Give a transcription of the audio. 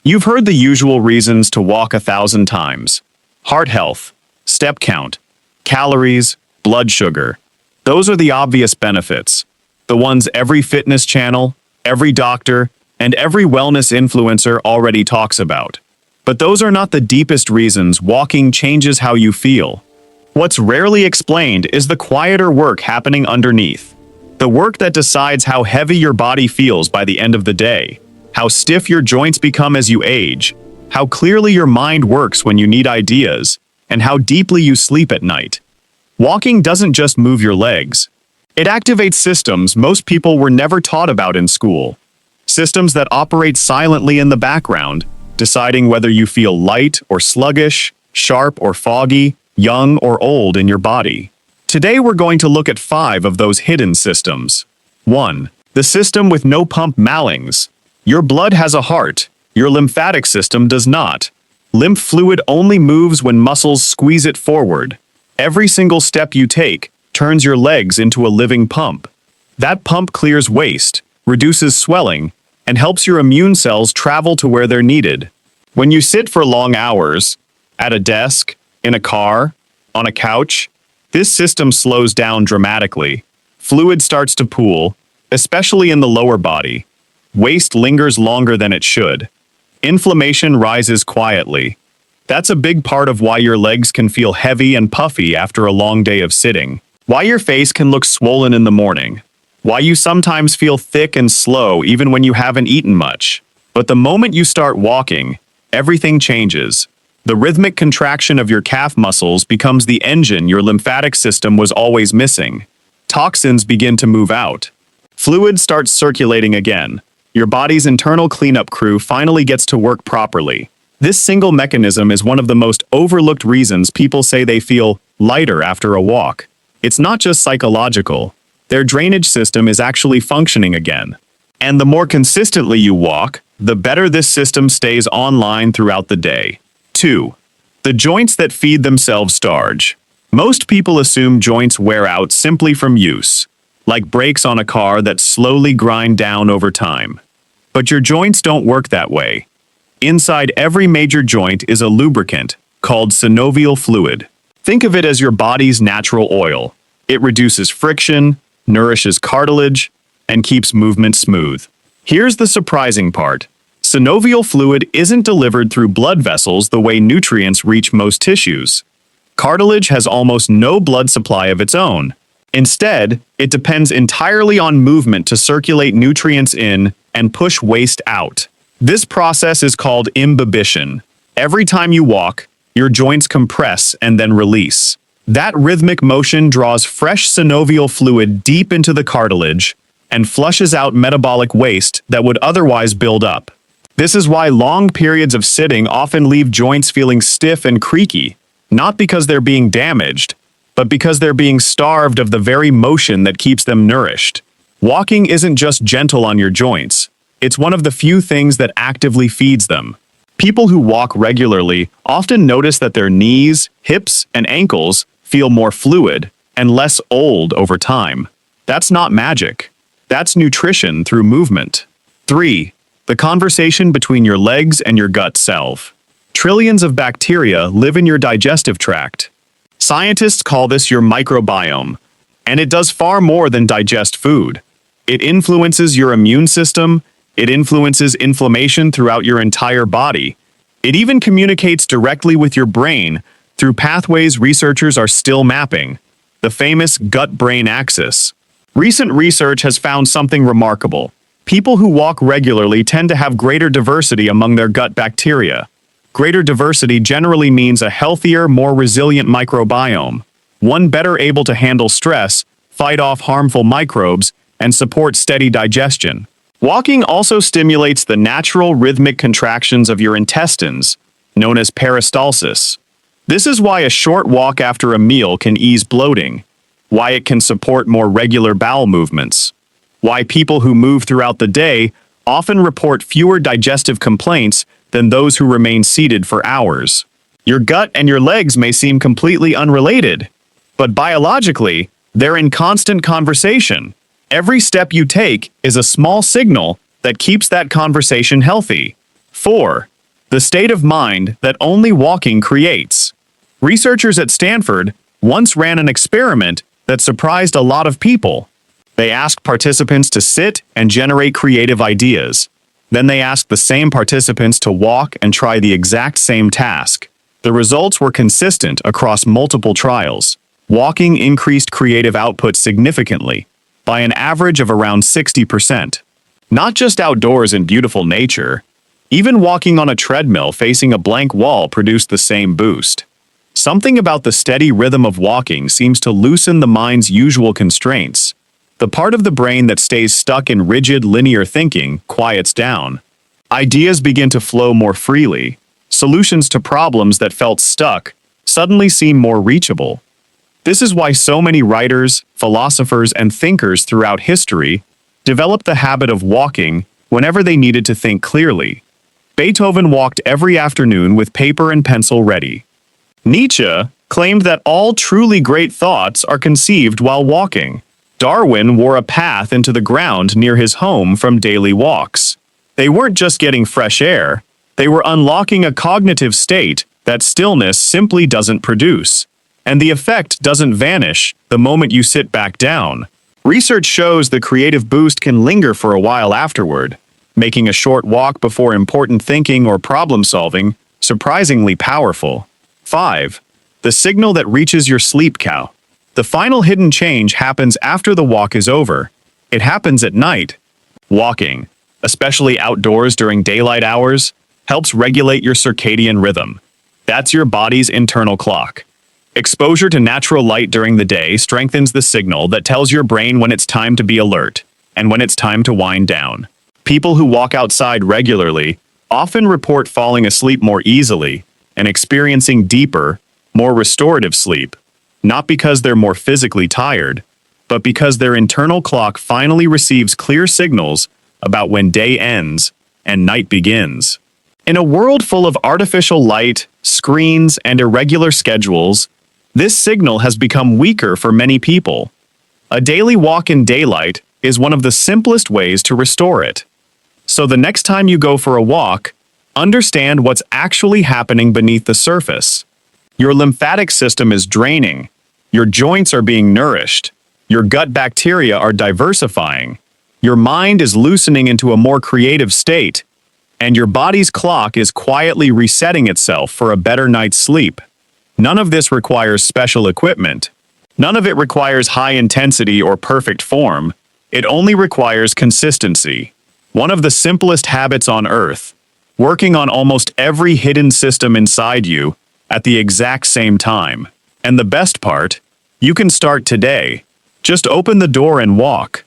You've heard the usual reasons to walk 1,000 times. Heart health, step count, calories, blood sugar. Those are the obvious benefits. The ones every fitness channel, every doctor, and every wellness influencer already talks about. But those are not the deepest reasons walking changes how you feel. What's rarely explained is the quieter work happening underneath. The work that decides how heavy your body feels by the end of the day, how stiff your joints become as you age, how clearly your mind works when you need ideas, and how deeply you sleep at night. Walking doesn't just move your legs. It activates systems most people were never taught about in school. Systems that operate silently in the background, deciding whether you feel light or sluggish, sharp or foggy, young or old in your body. Today we're going to look at 5 of those hidden systems. 1. The system with no pump Mallings. Your blood has a heart. Your lymphatic system does not. Lymph fluid only moves when muscles squeeze it forward. Every single step you take turns your legs into a living pump. That pump clears waste, reduces swelling, and helps your immune cells travel to where they're needed. When you sit for long hours, at a desk, in a car, on a couch, this system slows down dramatically. Fluid starts to pool, especially in the lower body. Waste lingers longer than it should. Inflammation rises quietly. That's a big part of why your legs can feel heavy and puffy after a long day of sitting. Why your face can look swollen in the morning. Why you sometimes feel thick and slow even when you haven't eaten much. But the moment you start walking, everything changes. The rhythmic contraction of your calf muscles becomes the engine your lymphatic system was always missing. Toxins begin to move out. Fluid starts circulating again. Your body's internal cleanup crew finally gets to work properly. This single mechanism is one of the most overlooked reasons people say they feel lighter after a walk. It's not just psychological. Their drainage system is actually functioning again. And the more consistently you walk, the better this system stays online throughout the day. 2. The joints that feed themselves starch. Most people assume joints wear out simply from use, like brakes on a car that slowly grind down over time. But your joints don't work that way. Inside every major joint is a lubricant called synovial fluid. Think of it as your body's natural oil. It reduces friction, nourishes cartilage, and keeps movement smooth. Here's the surprising part. Synovial fluid isn't delivered through blood vessels the way nutrients reach most tissues. Cartilage has almost no blood supply of its own. Instead, it depends entirely on movement to circulate nutrients in and push waste out. This process is called imbibition. Every time you walk, your joints compress and then release. That rhythmic motion draws fresh synovial fluid deep into the cartilage and flushes out metabolic waste that would otherwise build up. This is why long periods of sitting often leave joints feeling stiff and creaky, not because they're being damaged, but because they're being starved of the very motion that keeps them nourished. Walking isn't just gentle on your joints. It's one of the few things that actively feeds them. People who walk regularly often notice that their knees, hips, and ankles feel more fluid and less old over time. That's not magic. That's nutrition through movement. 3. The conversation between your legs and your gut self. Trillions of bacteria live in your digestive tract. Scientists call this your microbiome, and it does far more than digest food. It influences your immune system, it influences inflammation throughout your entire body. It even communicates directly with your brain through pathways researchers are still mapping, the famous gut-brain axis. Recent research has found something remarkable. People who walk regularly tend to have greater diversity among their gut bacteria. Greater diversity generally means a healthier, more resilient microbiome, one better able to handle stress, fight off harmful microbes, and support steady digestion. Walking also stimulates the natural rhythmic contractions of your intestines, known as peristalsis. This is why a short walk after a meal can ease bloating, why it can support more regular bowel movements, why people who move throughout the day often report fewer digestive complaints than those who remain seated for hours. Your gut and your legs may seem completely unrelated, but biologically, they're in constant conversation. Every step you take is a small signal that keeps that conversation healthy. 4. the state of mind that only walking creates. Researchers at Stanford once ran an experiment that surprised a lot of people. They asked participants to sit and generate creative ideas. Then they asked the same participants to walk and try the exact same task. The results were consistent across multiple trials. Walking increased creative output significantly, by an average of around 60%. Not just outdoors in beautiful nature, even walking on a treadmill facing a blank wall produced the same boost. Something about the steady rhythm of walking seems to loosen the mind's usual constraints. The part of the brain that stays stuck in rigid, linear thinking quiets down. Ideas begin to flow more freely. Solutions to problems that felt stuck suddenly seem more reachable. This is why so many writers, philosophers, and thinkers throughout history developed the habit of walking whenever they needed to think clearly. Beethoven walked every afternoon with paper and pencil ready. Nietzsche claimed that all truly great thoughts are conceived while walking. Darwin wore a path into the ground near his home from daily walks. They weren't just getting fresh air, they were unlocking a cognitive state that stillness simply doesn't produce. And the effect doesn't vanish the moment you sit back down. Research shows the creative boost can linger for a while afterward, making a short walk before important thinking or problem solving surprisingly powerful. 5. The signal that reaches your sleep cow. The final hidden change happens after the walk is over. It happens at night. Walking, especially outdoors during daylight hours, helps regulate your circadian rhythm. That's your body's internal clock. Exposure to natural light during the day strengthens the signal that tells your brain when it's time to be alert and when it's time to wind down. People who walk outside regularly often report falling asleep more easily and experiencing deeper, more restorative sleep, not because they're more physically tired, but because their internal clock finally receives clear signals about when day ends and night begins. In a world full of artificial light, screens, and irregular schedules, this signal has become weaker for many people. A daily walk in daylight is one of the simplest ways to restore it. So the next time you go for a walk, understand what's actually happening beneath the surface. Your lymphatic system is draining, your joints are being nourished, your gut bacteria are diversifying, your mind is loosening into a more creative state, and your body's clock is quietly resetting itself for a better night's sleep. None of this requires special equipment. None of it requires high intensity or perfect form. It only requires consistency. One of the simplest habits on earth, working on almost every hidden system inside you at the exact same time. And the best part, you can start today. Just open the door and walk.